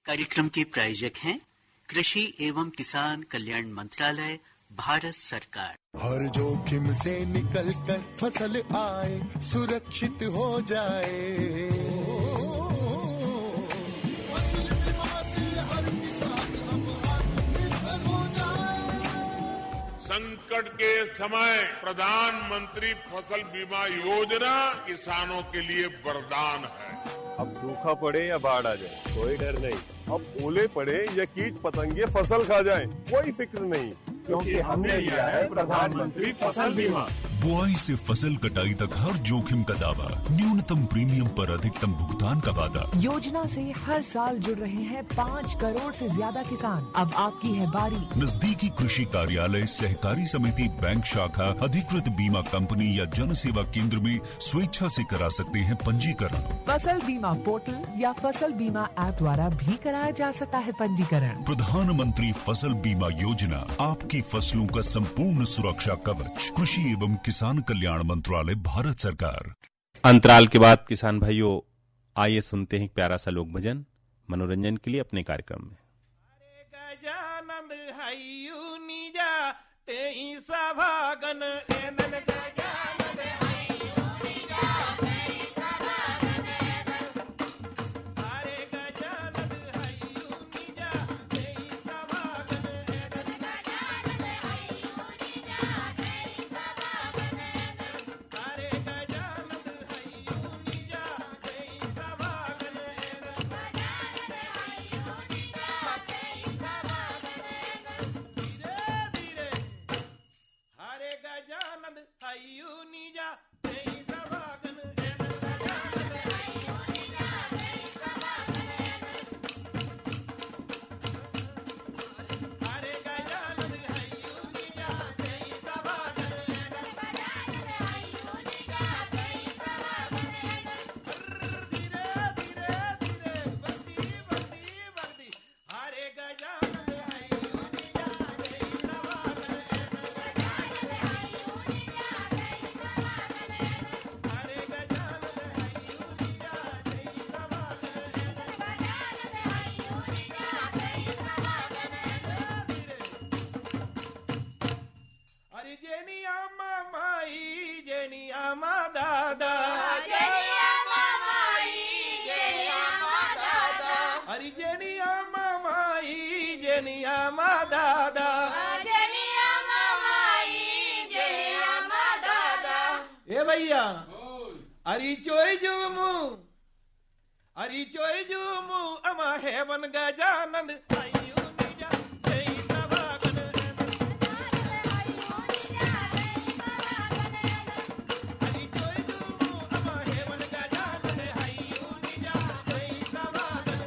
कार्यक्रम के प्रायोजक हैं कृषि एवं किसान कल्याण मंत्रालय, भारत सरकार। हर जोखिम से निकल कर फसल आए, सुरक्षित हो जाए, फसल बीमा से हर किसान अब आत्मनिर्भर हो जाए। संकट के समय प्रधानमंत्री फसल बीमा योजना किसानों के लिए वरदान है। अब सूखा पड़े या बाढ़ आ जाए, कोई डर नहीं। अब ओले पड़े या कीट पतंगे फसल खा जाए, कोई फिक्र नहीं, क्योंकि हमने लिया है प्रधानमंत्री फसल बीमा। बुआई से फसल कटाई तक हर जोखिम का दावा, न्यूनतम प्रीमियम पर अधिकतम भुगतान का वादा। योजना से हर साल जुड़ रहे हैं 5 करोड़ से ज्यादा किसान। अब आपकी है बारी। नजदीकी कृषि कार्यालय, सहकारी समिति, बैंक शाखा, अधिकृत बीमा कंपनी या जन सेवा केंद्र में स्वेच्छा से करा सकते हैं पंजीकरण। फसल बीमा पोर्टल या फसल बीमा ऐप द्वारा भी कराया जा सकता है पंजीकरण। प्रधानमंत्री फसल बीमा योजना, आपकी फसलों का संपूर्ण सुरक्षा कवच। कृषि एवं किसान कल्याण मंत्रालय, भारत सरकार। अंतराल के बाद किसान भाइयों, आइए सुनते हैं एक प्यारा सा लोक भजन मनोरंजन के लिए अपने कार्यक्रम में। गजानंद हयु निजा तेई सभागन एनन गजानंद हयु निजा तेई सभागन हरे गजानंद हयु निजा तेई सभागन एनन गजानंद हयु निजा तेई सभागन हरे गजानंद हयु निजा तेई सभागन एनन गजानंद हयु निजा तेई सभागन धीरे धीरे हरे गजानंद हयु निजा तेई सभागन एनन गजानंद हयु निजा तेई सभागन हरे गजानंद हयु निजा तेई सभागन एनन गजानंद हयु निजा तेई सभागन धीरे धीरे धीरे बंदी बंदी बंदी हरे गजानंद हयु निजा तेई सभागन एनन गजानंद हयु निजा तेई सभागन हरे गजानंद हयु निजा तेई सभागन एनन गजानंद हयु निजा तेई सभागन धीरे हरि जेनिया माई जेनिया मा दादा जेनिया माई जेनिया मा दादा हरि जेनिया माई जेनिया मा दादा जेनिया माई जेनिया मा दादा ए भैया हरि चोय जुमु अमा हेवन गजानंद हयु निजा तेई सभागन हरि चोय जुमु अमा हेवन गजानंद हयु निजा तेई सभागन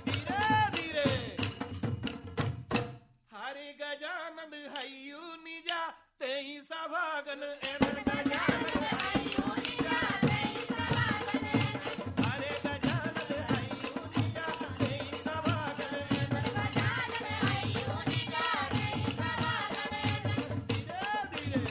धीरे धीरे हरि गजानंद हयु निजा तेई सभागन एनन गजानंद हयु निजा तेई सभागन हरे गजानंद हयु निजा तेई सभागन एनन गजानंद हयु निजा तेई सभागन धीरे धीरे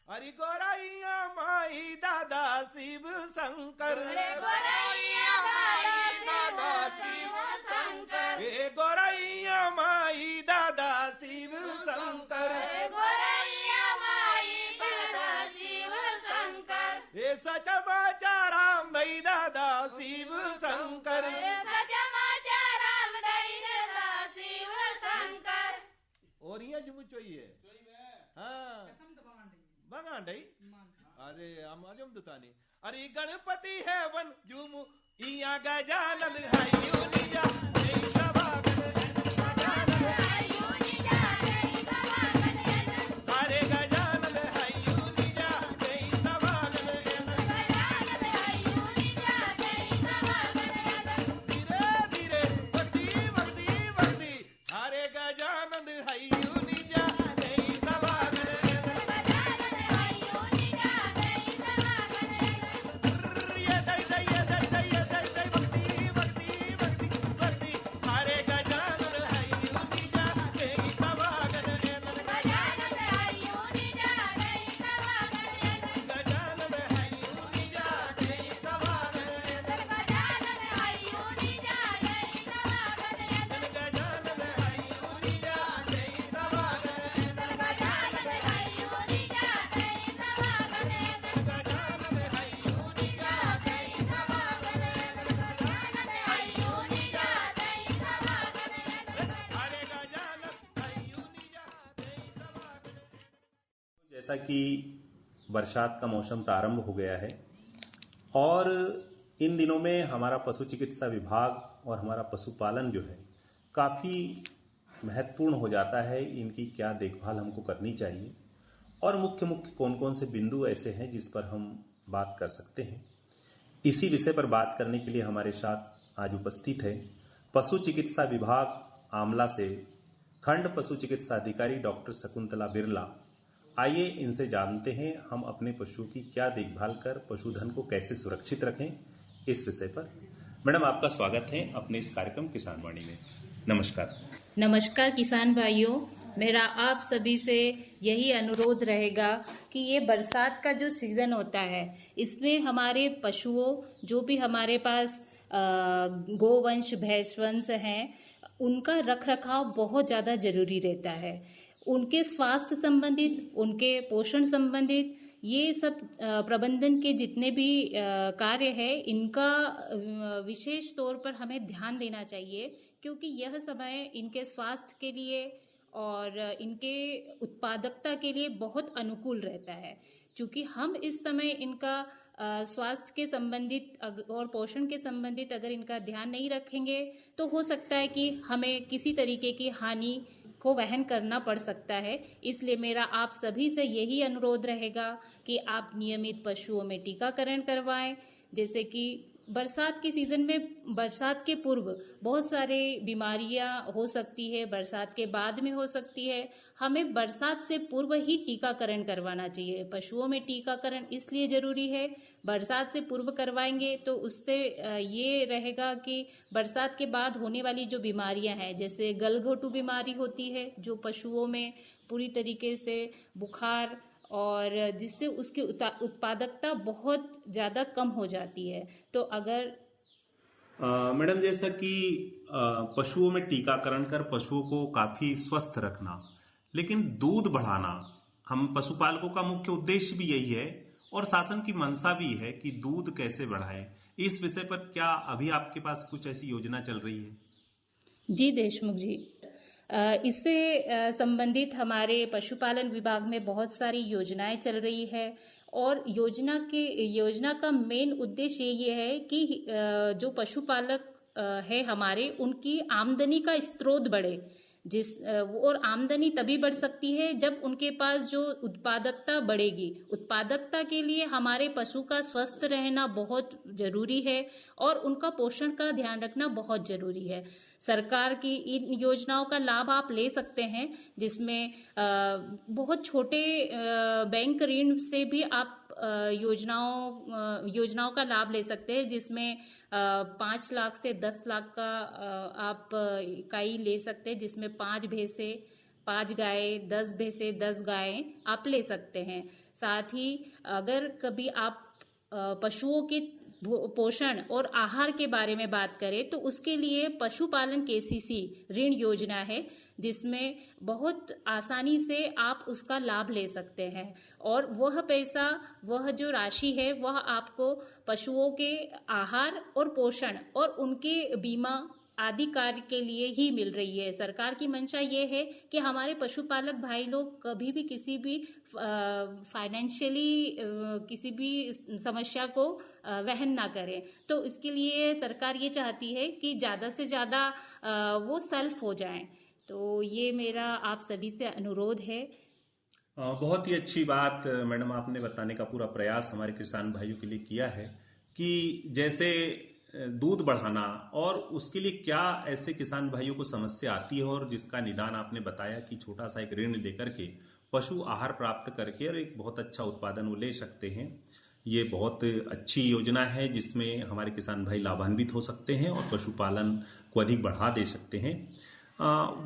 हरि गोराइया माई दादा शिव शंकर गोराइया माई दादा शिव शंकर ए गोराइया माई दादा शिव शंकर गोराइया माई दादा शिव शंकर ए सचमाचा राम दई दादा शिव शंकर सचमाचा राम दई दादा शिव शंकर और ये जुमु चाहिए हाँ बगांडई अरे आमाजम दुतानी अरे गणपति है वन जुमु इया गजानंद हयु निजा तेई सभागन गजानंद हयु निजा तेई सभागन हरे गजानंद हयु निजा तेई सभागन गजानंद हयु निजा तेई सभागन धीरे धीरे बंदी बंदी बंदी हरे गजानंद हयु निजा तेई सभागन गजानंद हयु निजा तेई सभागन ये दई दई दई दई दई बंदी बंदी बंदी बंदी हरे गजानंद हयु निजा जैसा कि बरसात का मौसम प्रारंभ हो गया है और इन दिनों में हमारा पशु चिकित्सा विभाग और हमारा पशुपालन जो है काफ़ी महत्वपूर्ण हो जाता है। इनकी क्या देखभाल हमको करनी चाहिए और मुख्य कौन कौन से बिंदु ऐसे हैं जिस पर हम बात कर सकते हैं। इसी विषय पर बात करने के लिए हमारे साथ आज उपस्थित है पशु चिकित्सा विभाग आमला से खंड पशु चिकित्सा अधिकारी डॉक्टर शकुंतला बिरला। आइए इनसे जानते हैं हम अपने पशुओं की क्या देखभाल कर पशुधन को कैसे सुरक्षित रखें, इस विषय पर। मैडम, आपका स्वागत है अपने इस कार्यक्रम किसान वाणी में। नमस्कार। नमस्कार किसान भाइयों, मेरा आप सभी से यही अनुरोध रहेगा कि ये बरसात का जो सीज़न होता है इसमें हमारे पशुओं जो भी हमारे पास गोवंश भैंसवंश हैं उनका रख रखाव बहुत ज़्यादा ज़रूरी रहता है। उनके स्वास्थ्य संबंधित, उनके पोषण संबंधित ये सब प्रबंधन के जितने भी कार्य है इनका विशेष तौर पर हमें ध्यान देना चाहिए, क्योंकि यह समय इनके स्वास्थ्य के लिए और इनके उत्पादकता के लिए बहुत अनुकूल रहता है। क्योंकि हम इस समय इनका स्वास्थ्य के संबंधित और पोषण के संबंधित अगर इनका ध्यान नहीं रखेंगे तो हो सकता है कि हमें किसी तरीके की हानि को वहन करना पड़ सकता है। इसलिए मेरा आप सभी से यही अनुरोध रहेगा कि आप नियमित पशुओं में टीकाकरण करवाएं। जैसे कि बरसात के सीजन में, बरसात के पूर्व बहुत सारे बीमारियां हो सकती है, बरसात के बाद में हो सकती है। हमें बरसात से पूर्व ही टीकाकरण करवाना चाहिए। पशुओं में टीकाकरण इसलिए जरूरी है, बरसात से पूर्व करवाएंगे तो उससे ये रहेगा कि बरसात के बाद होने वाली जो बीमारियां हैं, जैसे गलघोटू बीमारी होती है जो पशुओं में पूरी तरीके से बुखार और जिससे उसकी उत्पादकता बहुत ज़्यादा कम हो जाती है। तो अगर मैडम, जैसा कि पशुओं में टीकाकरण कर पशुओं को काफ़ी स्वस्थ रखना, लेकिन दूध बढ़ाना हम पशुपालकों का मुख्य उद्देश्य भी यही है और शासन की मंशा भी है कि दूध कैसे बढ़ाएं। इस विषय पर क्या अभी आपके पास कुछ ऐसी योजना चल रही है? जी देशमुख जी, इससे संबंधित हमारे पशुपालन विभाग में बहुत सारी योजनाएं चल रही है और योजना का मेन उद्देश्य ये है कि जो पशुपालक है हमारे, उनकी आमदनी का स्रोत बढ़े। और आमदनी तभी बढ़ सकती है जब उनके पास जो उत्पादकता बढ़ेगी। उत्पादकता के लिए हमारे पशु का स्वस्थ रहना बहुत जरूरी है और उनका पोषण का ध्यान रखना बहुत जरूरी है। सरकार की इन योजनाओं का लाभ आप ले सकते हैं, जिसमें बहुत छोटे बैंक ऋण से भी आप योजनाओं का लाभ ले सकते हैं, जिसमें 5 लाख से 10 लाख का आप इकाई ले सकते हैं, जिसमें 5 भैंसे, 5 गाय, 10 भैंसे, 10 गायें आप ले सकते हैं। साथ ही अगर कभी आप पशुओं के पोषण और आहार के बारे में बात करें तो उसके लिए पशुपालन केसीसी ऋण योजना है, जिसमें बहुत आसानी से आप उसका लाभ ले सकते हैं और वह पैसा, वह जो राशि है वह आपको पशुओं के आहार और पोषण और उनके बीमा आदि कार्य के लिए ही मिल रही है। सरकार की मंशा ये है कि हमारे पशुपालक भाई लोग कभी भी किसी भी फाइनेंशियली किसी भी समस्या को वहन ना करें। तो इसके लिए सरकार ये चाहती है कि ज़्यादा से ज़्यादा वो सेल्फ हो जाएं। तो ये मेरा आप सभी से अनुरोध है। बहुत ही अच्छी बात मैडम आपने बताने का पूरा प्रयास हमारे किसान भाइयों के लिए किया है कि जैसे दूध बढ़ाना और उसके लिए क्या ऐसे किसान भाइयों को समस्या आती है और जिसका निदान आपने बताया कि छोटा सा एक ऋण लेकर के पशु आहार प्राप्त करके और एक बहुत अच्छा उत्पादन वो ले सकते हैं। ये बहुत अच्छी योजना है जिसमें हमारे किसान भाई लाभान्वित हो सकते हैं और पशुपालन को अधिक बढ़ा दे सकते हैं।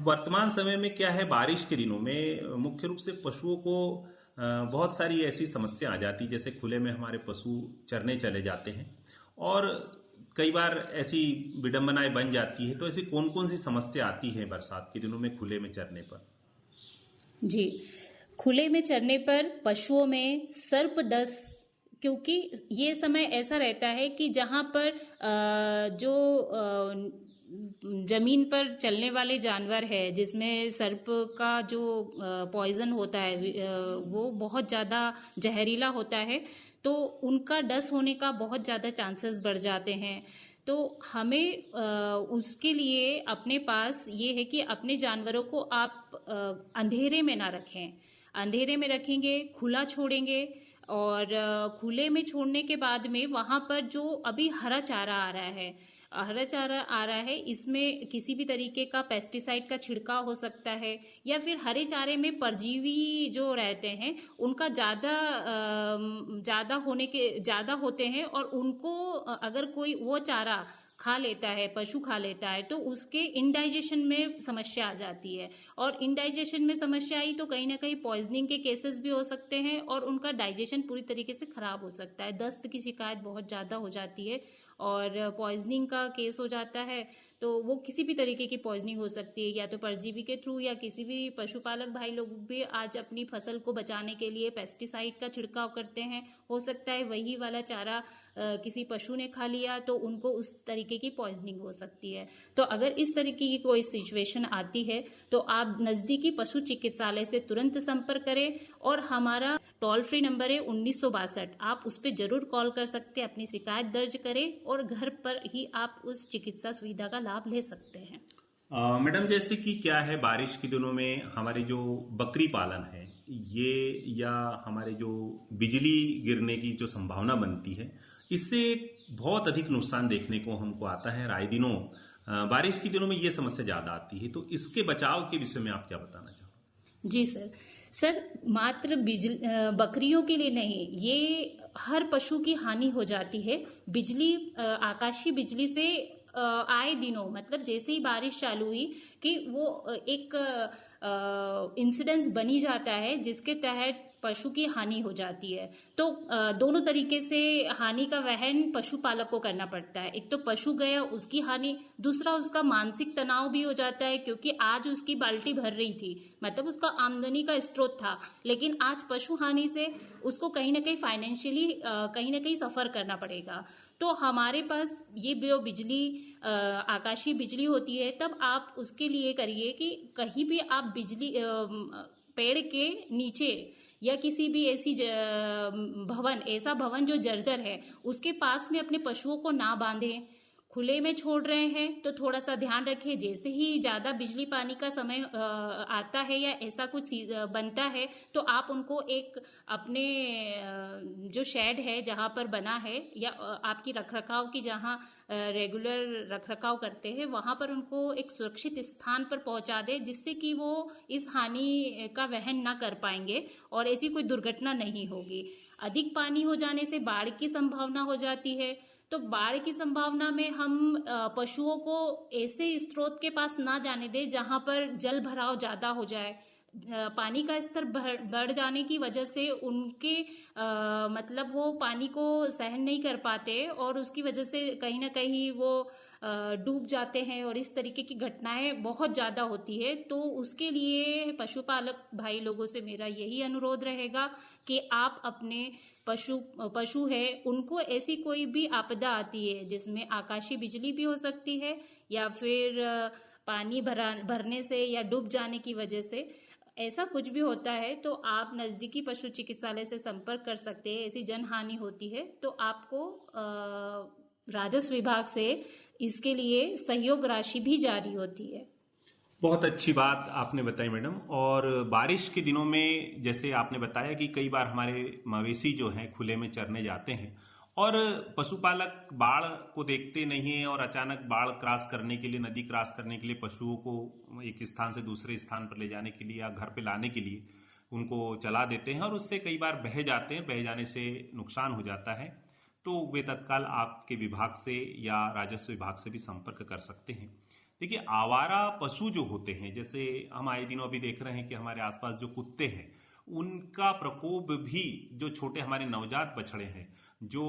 वर्तमान समय में क्या है, बारिश के दिनों में मुख्य रूप से पशुओं को बहुत सारी ऐसी समस्या आ जाती, जैसे खुले में हमारे पशु चरने चले जाते हैं और कई बार ऐसी विडंबनाएं बन जाती है। तो ऐसी कौन कौन सी समस्या आती है बरसात के दिनों में खुले में चरने पर? जी, खुले में चरने पर पशुओं में सर्पदंश, क्योंकि ये समय ऐसा रहता है कि जहाँ पर जो जमीन पर चलने वाले जानवर है जिसमें सर्प का जो पॉइजन होता है वो बहुत ज़्यादा जहरीला होता है, तो उनका डस होने का बहुत ज़्यादा चांसेस बढ़ जाते हैं। तो हमें उसके लिए अपने पास ये है कि अपने जानवरों को आप अंधेरे में ना रखें। अंधेरे में रखेंगे, खुला छोड़ेंगे, और खुले में छोड़ने के बाद में वहाँ पर जो अभी हरा चारा आ रहा है इसमें किसी भी तरीके का पेस्टिसाइड का छिड़काव हो सकता है, या फिर हरे चारे में परजीवी जो रहते हैं उनका ज़्यादा होते हैं, और उनको अगर कोई वो चारा खा लेता है, पशु खा लेता है, तो उसके इंडाइजेशन में समस्या आ जाती है, और इंडाइजेशन में समस्या आई तो कहीं ना कहीं पॉइजनिंग के केसेस भी हो सकते हैं, और उनका डाइजेशन पूरी तरीके से खराब हो सकता है। दस्त की शिकायत बहुत ज़्यादा हो जाती है और पॉइजनिंग का केस हो जाता है। तो वो किसी भी तरीके की पॉइजनिंग हो सकती है, या तो परजीवी के थ्रू, या किसी भी पशुपालक भाई लोग भी आज अपनी फसल को बचाने के लिए पेस्टिसाइड का छिड़काव करते हैं। हो सकता है वही वाला चारा किसी पशु ने खा लिया तो उनको उस तरीके की पॉइजनिंग हो सकती है। तो अगर इस तरीके की कोई सिचुएशन आती है तो आप नज़दीकी पशु चिकित्सालय से तुरंत संपर्क करें, और हमारा टोल फ्री नंबर है 1962, आप उस पर जरूर कॉल कर सकते हैं, अपनी शिकायत दर्ज करें और घर पर ही आप उस चिकित्सा सुविधा का लाभ ले सकते हैं। मैडम, जैसे कि क्या है, बारिश के दिनों में हमारे जो बकरी पालन है ये, या हमारे जो बिजली गिरने की जो संभावना बनती है, इससे बहुत अधिक नुकसान देखने को हमको आता है राय दिनों। बारिश के दिनों में ये समस्या ज्यादा आती है, तो इसके बचाव के विषय में आप क्या बताना चाहोगे? जी सर, मात्र बकरियों के लिए नहीं, ये हर पशु की हानि हो जाती है। बिजली, आकाशीय बिजली से आए दिनों, मतलब जैसे ही बारिश चालू हुई कि वो एक इंसिडेंस बनी जाता है जिसके तहत पशु की हानि हो जाती है। तो दोनों तरीके से हानि का वहन पशुपालक को करना पड़ता है। एक तो पशु गया, उसकी हानि, दूसरा उसका मानसिक तनाव भी हो जाता है, क्योंकि आज उसकी बाल्टी भर रही थी, मतलब उसका आमदनी का स्रोत था, लेकिन आज पशु हानि से उसको कहीं ना कहीं फाइनेंशियली कहीं ना कहीं सफर करना पड़ेगा। तो हमारे पास ये जो बिजली, आकाशीय बिजली होती है, तब आप उसके लिए करिए कि कहीं भी आप बिजली पेड़ के नीचे या किसी भी ऐसा भवन जो जर्जर है उसके पास में अपने पशुओं को ना बांधें। खुले में छोड़ रहे हैं तो थोड़ा सा ध्यान रखें, जैसे ही ज़्यादा बिजली पानी का समय आता है या ऐसा कुछ बनता है तो आप उनको एक अपने जो शेड है जहाँ पर बना है, या आपकी रखरखाव की जहाँ रेगुलर रखरखाव करते हैं, वहाँ पर उनको एक सुरक्षित स्थान पर पहुँचा दें, जिससे कि वो इस हानि का वहन ना कर पाएंगे और ऐसी कोई दुर्घटना नहीं होगी। अधिक पानी हो जाने से बाढ़ की संभावना हो जाती है, तो बाढ़ की संभावना में हम पशुओं को ऐसे स्रोत के पास ना जाने दें जहां पर जल भराव ज्यादा हो जाए। पानी का स्तर बढ़ जाने की वजह से उनके मतलब वो पानी को सहन नहीं कर पाते और उसकी वजह से कहीं ना कहीं वो डूब जाते हैं और इस तरीके की घटनाएं बहुत ज़्यादा होती है। तो उसके लिए पशुपालक भाई लोगों से मेरा यही अनुरोध रहेगा कि आप अपने पशु है उनको ऐसी कोई भी आपदा आती है जिसमें आकाशीय बिजली भी हो सकती है या फिर पानी भरने से या डूब जाने की वजह से ऐसा कुछ भी होता है तो आप नज़दीकी पशु चिकित्सालय से संपर्क कर सकते हैं। ऐसी जन हानि होती है तो आपको राजस्व विभाग से इसके लिए सहयोग राशि भी जारी होती है। बहुत अच्छी बात आपने बताई मैडम। और बारिश के दिनों में जैसे आपने बताया कि कई बार हमारे मवेशी जो हैं खुले में चरने जाते हैं और पशुपालक बाढ़ को देखते नहीं है और अचानक बाढ़ क्रॉस करने के लिए, नदी क्रॉस करने के लिए पशुओं को एक स्थान से दूसरे स्थान पर ले जाने के लिए या घर पे लाने के लिए उनको चला देते हैं और उससे कई बार बह जाते हैं। बह जाने से नुकसान हो जाता है तो वे तत्काल आपके विभाग से या राजस्व विभाग से भी संपर्क कर सकते हैं। देखिए, आवारा पशु जो होते हैं, जैसे हम आए दिनों अभी देख रहे हैं कि हमारे आसपास जो कुत्ते हैं उनका प्रकोप भी, जो छोटे हमारे नवजात बछड़े हैं जो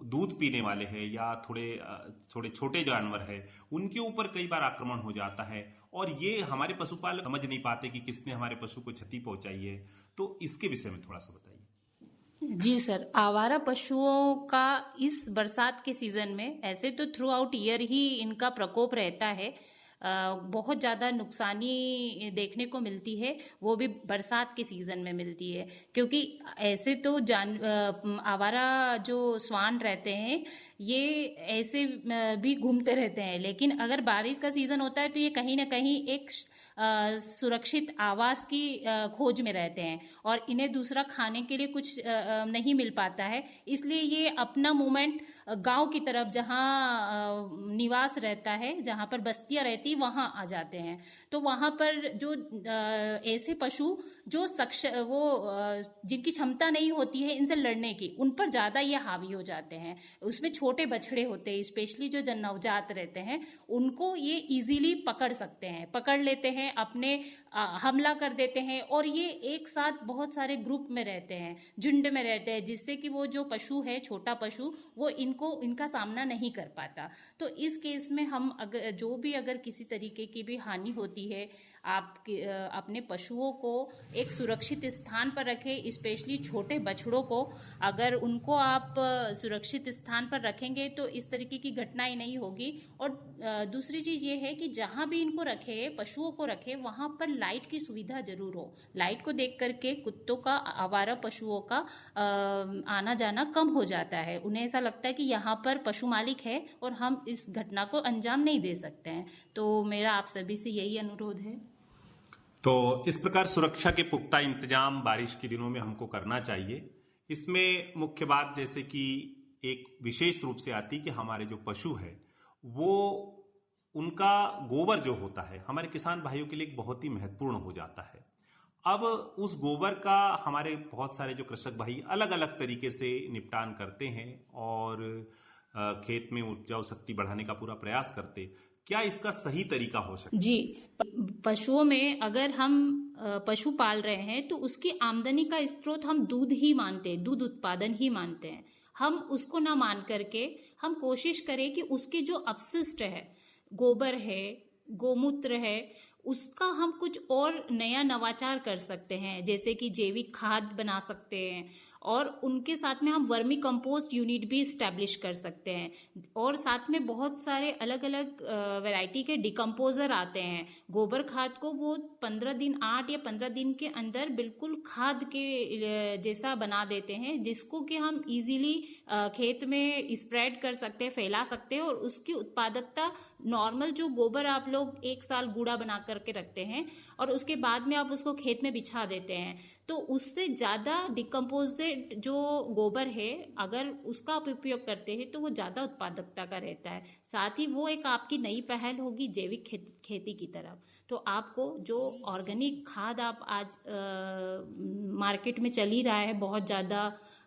दूध पीने वाले हैं या थोड़े छोटे जानवर हैं, उनके ऊपर कई बार आक्रमण हो जाता है और ये हमारे पशुपालक समझ नहीं पाते कि किसने हमारे पशु को क्षति पहुंचाई है। तो इसके विषय में थोड़ा सा बताइए। जी सर, आवारा पशुओं का इस बरसात के सीजन में ऐसे तो थ्रू आउट ईयर ही इनका प्रकोप रहता है। बहुत ज़्यादा नुकसानी देखने को मिलती है, वो भी बरसात के सीजन में मिलती है, क्योंकि ऐसे तो आवारा जो स्वान रहते हैं ये ऐसे भी घूमते रहते हैं, लेकिन अगर बारिश का सीजन होता है तो ये कहीं ना कहीं एक सुरक्षित आवास की खोज में रहते हैं और इन्हें दूसरा खाने के लिए कुछ नहीं मिल पाता है, इसलिए ये अपना मूवमेंट गांव की तरफ जहां निवास रहता है, जहां पर बस्तियां रहती वहां आ जाते हैं। तो वहां पर जो ऐसे पशु जो जिनकी क्षमता नहीं होती है इनसे लड़ने की, उन पर ज्यादा ये हावी हो जाते हैं। उसमें छोटे बछड़े होते हैं, स्पेशली जो नवजात रहते हैं, उनको ये इजीली पकड़ सकते हैं, पकड़ लेते हैं, अपने हमला कर देते हैं और ये एक साथ बहुत सारे ग्रुप में रहते हैं, झुंड में रहते हैं, जिससे कि वो जो पशु है, छोटा पशु, वो इनका सामना नहीं कर पाता। तो इस केस में हम अगर किसी तरीके की भी हानि होती है, आप अपने पशुओं को एक सुरक्षित स्थान पर रखें, स्पेशली छोटे बछड़ों को अगर उनको आप सुरक्षित स्थान पर रखेंगे तो इस तरीके की घटनाएं नहीं होगी। और दूसरी चीज ये है कि जहां भी इनको रखे, पशुओं को रखे, वहां पर लाइट की सुविधा जरूर हो। लाइट को देख करके कुत्तों का, आवारा पशुओं का आना जाना कम हो जाता है। उन्हें ऐसा लगता है कि यहाँ पर पशु मालिक है और हम इस घटना को अंजाम नहीं दे सकते हैं। तो मेरा आप सभी से यही अनुरोध है। तो इस प्रकार सुरक्षा के पुख्ता इंतजाम बारिश के दिनों में हमको करना चाहिए। इसमें मुख्य बात जैसे कि एक विशेष रूप से आती कि हमारे जो पशु है वो उनका गोबर जो होता है हमारे किसान भाइयों के लिए एक बहुत ही महत्वपूर्ण हो जाता है। अब उस गोबर का हमारे बहुत सारे जो कृषक भाई अलग अलग तरीके से निपटान करते हैं और खेत में उपजाऊ शक्ति बढ़ाने का पूरा प्रयास करते। क्या इसका सही तरीका हो सकता है? जी, पशुओं में अगर हम पशु पाल रहे हैं तो उसकी आमदनी का स्रोत हम दूध ही मानते हैं, दूध उत्पादन ही मानते हैं। हम उसको ना मान करके हम कोशिश करें कि उसके जो अपशिष्ट है, गोबर है, गोमूत्र है, उसका हम कुछ और नया नवाचार कर सकते हैं, जैसे कि जैविक खाद बना सकते हैं और उनके साथ में हम वर्मी कंपोस्ट यूनिट भी स्टैब्लिश कर सकते हैं। और साथ में बहुत सारे अलग अलग वैरायटी के डिकम्पोजर आते हैं। गोबर खाद को वो 8 या 15 दिन के अंदर बिल्कुल खाद के जैसा बना देते हैं, जिसको कि हम इजीली खेत में स्प्रेड कर सकते हैं, फैला सकते हैं और उसकी उत्पादकता नॉर्मल जो गोबर आप लोग 1 साल गूड़ा बना करके रखते हैं और उसके बाद में आप उसको खेत में बिछा देते हैं, तो उससे ज्यादा डिकम्पोजेड जो गोबर है अगर उसका आप उपयोग करते हैं तो वो ज्यादा उत्पादकता का रहता है। साथ ही वो एक आपकी नई पहल होगी जैविक खेती की तरफ। तो आपको जो ऑर्गेनिक खाद आप आज मार्केट में चल ही रहा है, बहुत ज्यादा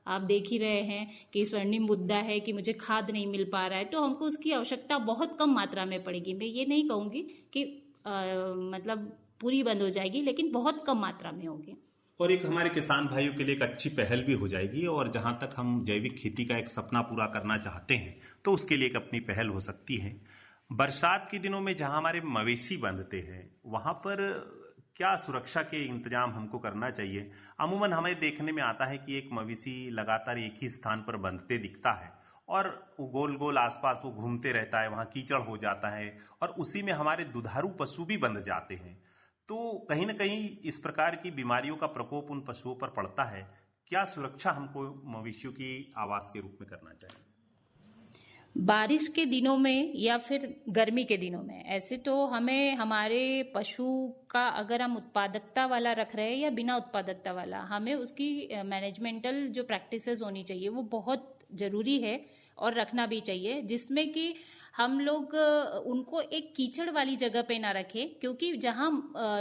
आप देख ही रहे हैं कि स्वर्णिम मुद्दा है कि मुझे खाद नहीं मिल पा रहा है, तो हमको उसकी आवश्यकता बहुत कम मात्रा में पड़ेगी। मैं ये नहीं कहूंगी कि मतलब पूरी बंद हो जाएगी, लेकिन बहुत कम मात्रा में होगी। और एक हमारे किसान भाइयों के लिए एक अच्छी पहल भी हो जाएगी। और जहां तक हम जैविक खेती का एक सपना पूरा करना चाहते हैं तो उसके लिए एक अपनी पहल हो सकती है। बरसात के दिनों में जहां हमारे मवेशी बंधते हैं वहां पर क्या सुरक्षा के इंतजाम हमको करना चाहिए? अमूमन हमें देखने में आता है कि एक मवेशी लगातार एक ही स्थान पर बंधते दिखता है और वो गोल गोल आसपास वो घूमते रहता है, वहां कीचड़ हो जाता है और उसी में हमारे दुधारू पशु भी बंध जाते हैं। तो कहीं ना कहीं इस प्रकार की बीमारियों का प्रकोप उन पशुओं पर पड़ता है। क्या सुरक्षा हमको मवेशियों की आवास के रूप में करना चाहिए? बारिश के दिनों में या फिर गर्मी के दिनों में ऐसे तो हमें हमारे पशु का अगर हम उत्पादकता वाला रख रहे हैं या बिना उत्पादकता वाला, हमें उसकी मैनेजमेंटल जो प्रैक्टिसेस होनी चाहिए वो बहुत जरूरी है और रखना भी चाहिए, जिसमें कि हम लोग उनको एक कीचड़ वाली जगह पे ना रखें, क्योंकि जहां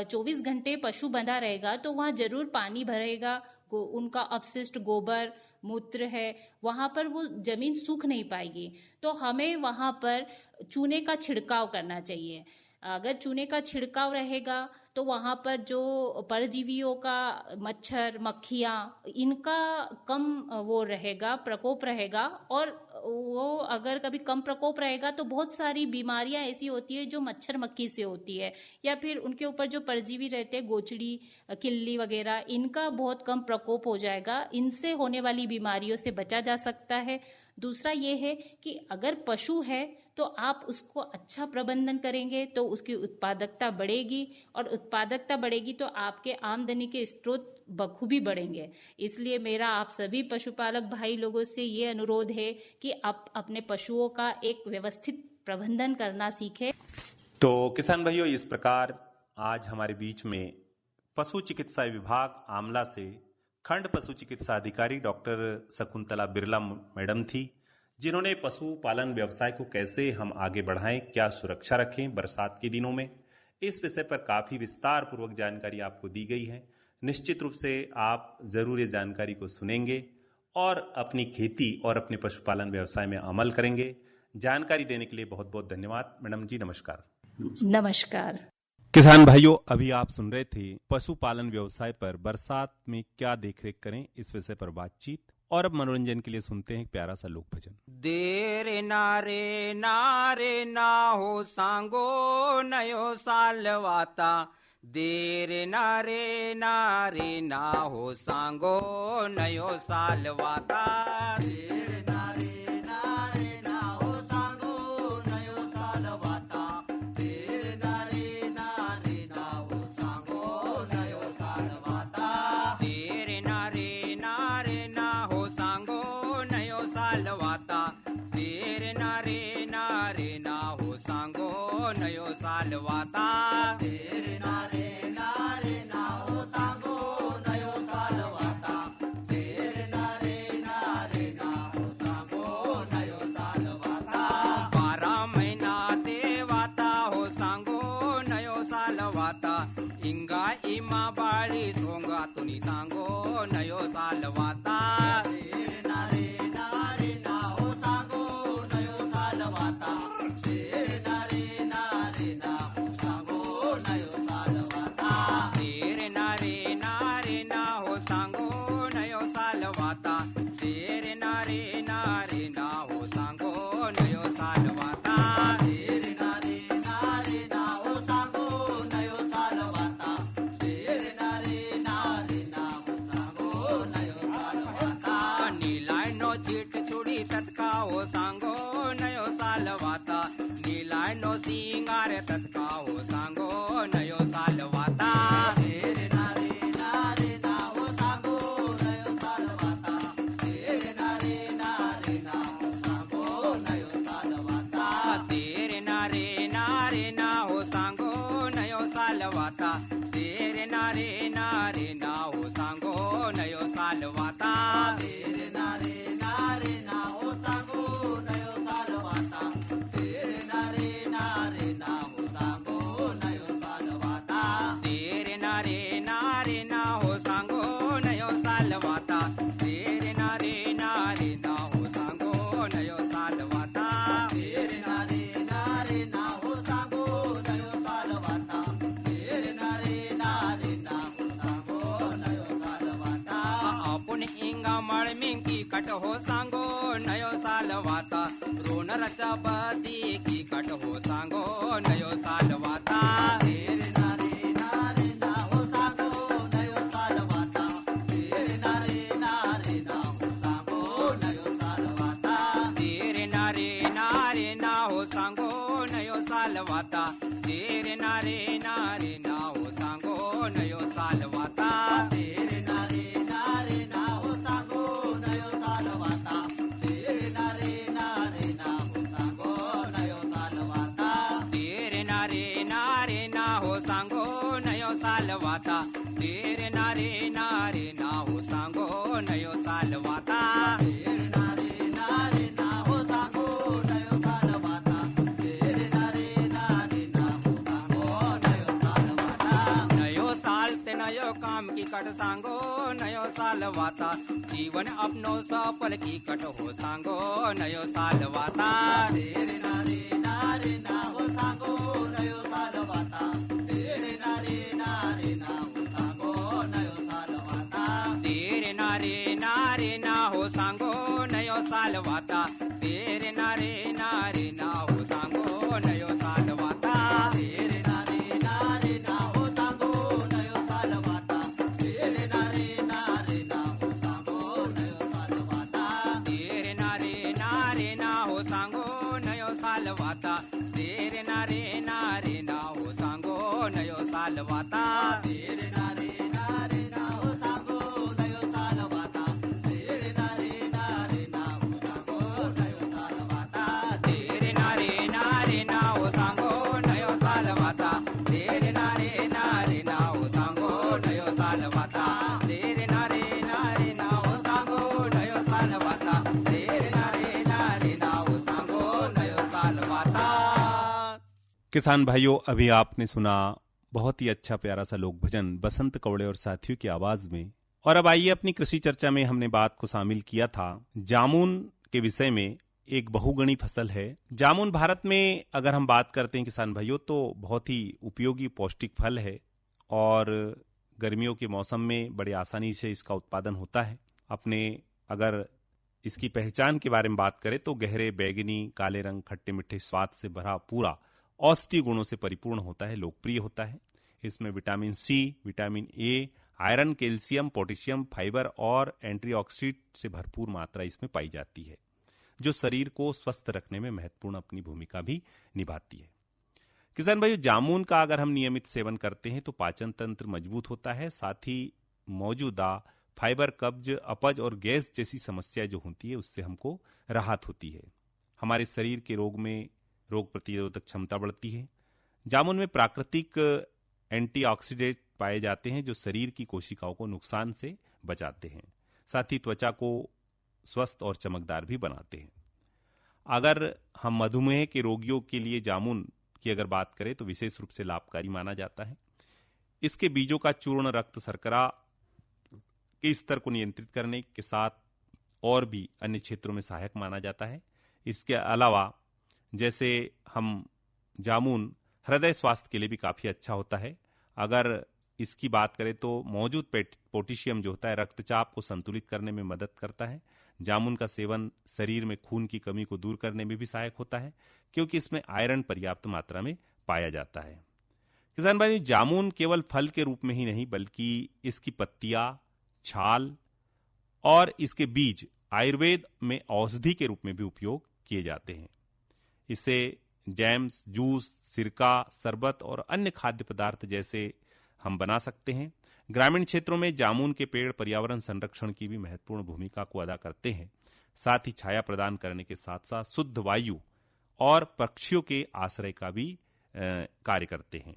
24 घंटे पशु बंधा रहेगा तो वहां जरूर पानी भरेगा, उनका अपशिष्ट गोबर मूत्र है वहां पर वो जमीन सूख नहीं पाएगी। तो हमें वहां पर चूने का छिड़काव करना चाहिए। अगर चूने का छिड़काव रहेगा तो वहाँ पर जो परजीवियों का मच्छर मक्खियाँ इनका कम वो रहेगा, प्रकोप रहेगा। और वो अगर कभी कम प्रकोप रहेगा तो बहुत सारी बीमारियां ऐसी होती है जो मच्छर मक्खी से होती है, या फिर उनके ऊपर जो परजीवी रहते हैं गोचड़ी किल्ली वगैरह, इनका बहुत कम प्रकोप हो जाएगा। इनसे होने वाली बीमारियों से बचा जा सकता है। दूसरा ये है कि अगर पशु है तो आप उसको अच्छा प्रबंधन करेंगे तो उसकी उत्पादकता बढ़ेगी, और उत्पादकता बढ़ेगी तो आपके आमदनी के स्रोत बखूबी बढ़ेंगे। इसलिए मेरा आप सभी पशुपालक भाई लोगों से ये अनुरोध है कि आप अपने पशुओं का एक व्यवस्थित प्रबंधन करना सीखें। तो किसान भाइयों, इस प्रकार आज हमारे बीच में पशु चिकित्सा विभाग आमला से खंड पशु चिकित्सा अधिकारी डॉक्टर शकुंतला बिरला मैडम थी, जिन्होंने पशुपालन व्यवसाय को कैसे हम आगे बढ़ाएं, क्या सुरक्षा रखें बरसात के दिनों में, इस विषय पर काफी विस्तार पूर्वक जानकारी आपको दी गई है। निश्चित रूप से आप जरूर ये जानकारी को सुनेंगे और अपनी खेती और अपने पशुपालन व्यवसाय में अमल करेंगे। जानकारी देने के लिए बहुत बहुत धन्यवाद मैडम जी। नमस्कार। नमस्कार। किसान भाइयों, अभी आप सुन रहे थे पशुपालन व्यवसाय पर बरसात में क्या देखरेख करें, इस विषय पर बातचीत। और अब मनोरंजन के लिए सुनते हैं एक प्यारा सा लोक भजन। देर नारे नारे ना हो सांगो नयो साल वाता, देर नारे नारे ना हो सांगो नयो साल वाता, देर नारे नारे ना हो सांगो नयो साल वाता, देर नारे नारे ना हो सांगो नयो साल वाता, देर नारे नारे ना हो सांगो नयो साल वाता, देर नारे नारे ना हो सांगो नयो साल वाता, देर नारे नारे ना हो सांगो नयो साल वाता, देर नारे नारे ना हो सांगो नयो साल वाता, 12 महिना ते वाता हो सांगो नयो साल वाता, इंगा इमा बाळी सोंगा तुनी सांगो नयो साल वाता, देर नारे नारे ना हो सांगो नयो साल वाता, देर नारे नारे ना हो सांगो नयो साल वाता, देर नारे नारे ना हो सांगो नयो साल वाता, देर नारे नारे ना हो सांगो नयो साल वाता, देर नारे नारे ना हो सांगो नयो साल वाता, देर नारे नारे ना हो सांगो नयो साल वाता, नीलाय नो चीट छुड़ी तत्का हो सांगो नयो साल वाता, नीलाय नो सिंगार तत्का हो सांगो नयो साल वाता, देर नारे नारे ना हो सांगो नयो साल वाता, देर नारे नारे ना हो सांगो नयो साल वाता, देर नारे नारे ना हो सांगो नयो साल वाता, देर नारे नारे ना हो सांगो नयो साल वाता, देर नारे नारे ना हो सांगो नयो साल वाता, देर नारे नारे ना हो सांगो नयो साल वाता, देर नारे नारे ना हो सांगो नयो साल वाता, देर नारे नारे ना हो सांगो नयो साल वाता, देर नारे नारे ना हो सांगो नयो साल वाता, देर नारे नारे ना हो सांगो नयो साल वाता, आपण इंगा मळमिंकी कट हो सांगो नयो साल वाता, रोन रचा बसी की कट हो सांगो नयो साल वाता, देर नारे नारे ना हो सांगो नयो साल वाता, देर नारे नारे ना हो सांगो नयो साल वाता, देर नारे नारे ना हो सांगो नयो साल वाता, देर नारे नारे ना हो सांगो नयो साल वाता, देर नारे नारे ना हो सांगो नयो साल वाता, देर नारे नारे ना हो सांगो नयो साल वाता, देर नारे नारे ना हो सांगो नयो साल वाता, देर नारे नारे ना हो सांगो नयो साल वाता, देर नारे नारे ना हो सांगो नयो साल वाता, देर नारे नारे ना हो सांगो नयो साल वाता, नयो साल ते नयो काम की कट सांगो नयो साल वाता, जीवन अपनो सफल की कट हो सांगो नयो साल वाता, देर नारे नारे ना हो सांगो नयो साल वाता, देर नारे तेरे नारे नारे ना हो सांगो नयो साल वाता तेरे नारे नारे ना हो सांगो नयो साल वाता तेरे नारे नारे ना हो सांगो नयो साल वाता तेरे नारे नारे ना हो सांगो नयो साल वाता तेरे नारे नारे ना हो सांगो नयो साल वाता तेरे नारे नारे ना हो सांगो नयो साल वाता तेरे नारे नारे ना हो सांगो नयो साल वाता तेरे नारे नारे ना हो सांगो नयो साल वाता तेरे नारे नारे ना हो सांगो नयो साल वाता तेरे नारे नारे ना हो सांगो नयो साल वाता तेरे नारे नारे ना हो सांगो नयो साल वाता। किसान भाइयों, अभी आपने सुना बहुत ही अच्छा प्यारा सा लोक भजन बसंत कवड़े और साथियों की आवाज में। और अब आइए अपनी कृषि चर्चा में हमने बात को शामिल किया था जामुन के विषय में। एक बहुगुणी फसल है जामुन। भारत में अगर हम बात करते हैं किसान भाइयों तो बहुत ही उपयोगी पौष्टिक फल है और गर्मियों के मौसम में बड़े आसानी से इसका उत्पादन होता है। अपने अगर इसकी पहचान के बारे में बात करें तो गहरे बैगनी काले रंग, खट्टे मीठे स्वाद से भरा पूरा औषधीय गुणों से परिपूर्ण होता है, लोकप्रिय होता है। इसमें vitamin C, vitamin A, iron, calcium, potassium, fibre और एंटीऑक्सीडेंट से भरपूर मात्रा इसमें पाई जाती है, जो शरीर को स्वस्थ रखने में महत्वपूर्ण अपनी भूमिका भी निभाती है। किसान भाई, जामुन का अगर हम नियमित सेवन करते हैं तो पाचन तंत्र मजबूत होता है, साथ ही मौजूदा फाइबर, कब्ज, अपच और गैस जैसी समस्या जो होती है उससे हमको राहत होती है। हमारे शरीर के रोग प्रतिरोधक क्षमता बढ़ती है। जामुन में प्राकृतिक एंटीऑक्सीडेंट पाए जाते हैं जो शरीर की कोशिकाओं को नुकसान से बचाते हैं, साथ ही त्वचा को स्वस्थ और चमकदार भी बनाते हैं। अगर हम मधुमेह के रोगियों के लिए जामुन की अगर बात करें तो विशेष रूप से लाभकारी माना जाता है। इसके बीजों का चूर्ण रक्त शर्करा के स्तर को नियंत्रित करने के साथ और भी अन्य क्षेत्रों में सहायक माना जाता है। इसके अलावा जैसे हम जामुन हृदय स्वास्थ्य के लिए भी काफ़ी अच्छा होता है। अगर इसकी बात करें तो मौजूद पोटेशियम जो होता है रक्तचाप को संतुलित करने में मदद करता है। जामुन का सेवन शरीर में खून की कमी को दूर करने में भी सहायक होता है क्योंकि इसमें आयरन पर्याप्त मात्रा में पाया जाता है। किसान भाई, जामुन केवल फल के रूप में ही नहीं बल्कि इसकी पत्तियां, छाल और इसके बीज आयुर्वेद में औषधि के रूप में भी उपयोग किए जाते हैं। इसे जैम्स, जूस, सिरका, शरबत और अन्य खाद्य पदार्थ जैसे हम बना सकते हैं। ग्रामीण क्षेत्रों में जामुन के पेड़ पर्यावरण संरक्षण की भी महत्वपूर्ण भूमिका को अदा करते हैं, साथ ही छाया प्रदान करने के साथ साथ शुद्ध वायु और पक्षियों के आश्रय का भी कार्य करते हैं।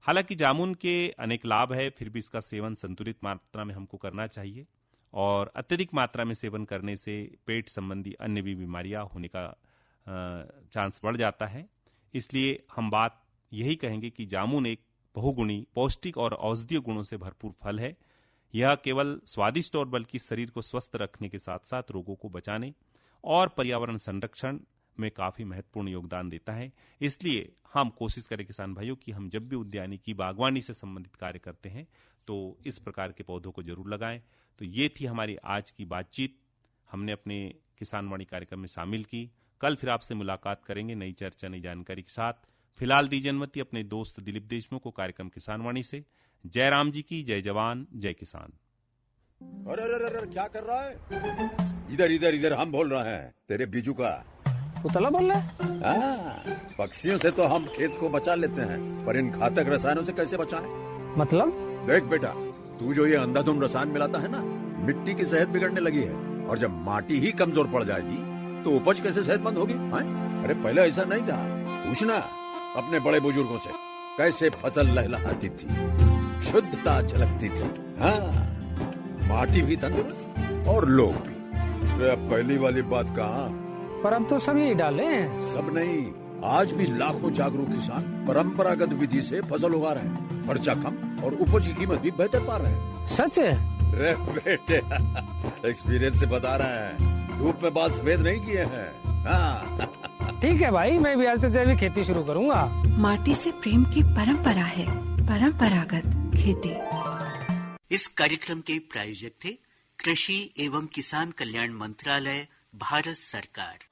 हालांकि जामुन के अनेक लाभ है, फिर भी इसका सेवन संतुलित मात्रा में हमको करना चाहिए और अत्यधिक मात्रा में सेवन करने से पेट संबंधी अन्य भी बीमारियां होने का चांस बढ़ जाता है। इसलिए हम बात यही कहेंगे कि जामुन एक बहुगुणी, पौष्टिक और औषधीय गुणों से भरपूर फल है। यह केवल स्वादिष्ट और बल्कि शरीर को स्वस्थ रखने के साथ साथ रोगों को बचाने और पर्यावरण संरक्षण में काफी महत्वपूर्ण योगदान देता है। इसलिए हम कोशिश करें किसान भाइयों कि हम जब भी उद्यानिकी, बागवानी से संबंधित कार्य करते हैं तो इस प्रकार के पौधों को जरूर लगाएं। तो ये थी हमारी आज की बातचीत, हमने अपने किसान वाणी कार्यक्रम में शामिल की। कल फिर आपसे मुलाकात करेंगे नई चर्चा, नई जानकारी के साथ। फिलहाल दीजिए अनुमति अपने दोस्त दिलीप देशमुख को कार्यक्रम किसान वाणी से। जय राम जी की जय जवान जय किसान। अरे अरे अरे क्या कर रहा है? इधर इधर इधर हम बोल रहे हैं तेरे बीजू का। पुतला बोल रहा है? पक्षियों से तो हम खेत को बचा लेते हैं, पर इन घातक रसायनों से कैसे बचाएं? मतलब? देख बेटा, तू जो ये अंधाधुंध रसायन मिलाता है ना, मिट्टी की सेहत बिगड़ने लगी है और जब माटी ही कमजोर पड़ जाएगी तो उपज कैसे सेहतमंद होगी? अरे पहले ऐसा नहीं था, पूछना अपने बड़े बुजुर्गों से कैसे फसल लहलहाती थी, शुद्धता झलकती थी। हाँ, माटी भी तंदुरुस्त और लोग भी। अब पहली वाली बात कहाँ? पर अब तो सब यही डाले हैं। सब नहीं, आज भी लाखों जागरूक किसान परंपरागत विधि से फसल उगा रहे हैं, खर्चा कम और उपज की कीमत भी बेहतर पा रहे हैं। सच है? रे बेटे, एक्सपीरियंस से बता रहे हैं, धूप में बाल सफेद नहीं किए हैं। हाँ। ठीक है भाई, मैं भी आज से जैविक खेती शुरू करूंगा। माटी से प्रेम की परंपरा है, परंपरागत खेती। इस कार्यक्रम के प्रायोजक थे कृषि एवं किसान कल्याण मंत्रालय, भारत सरकार।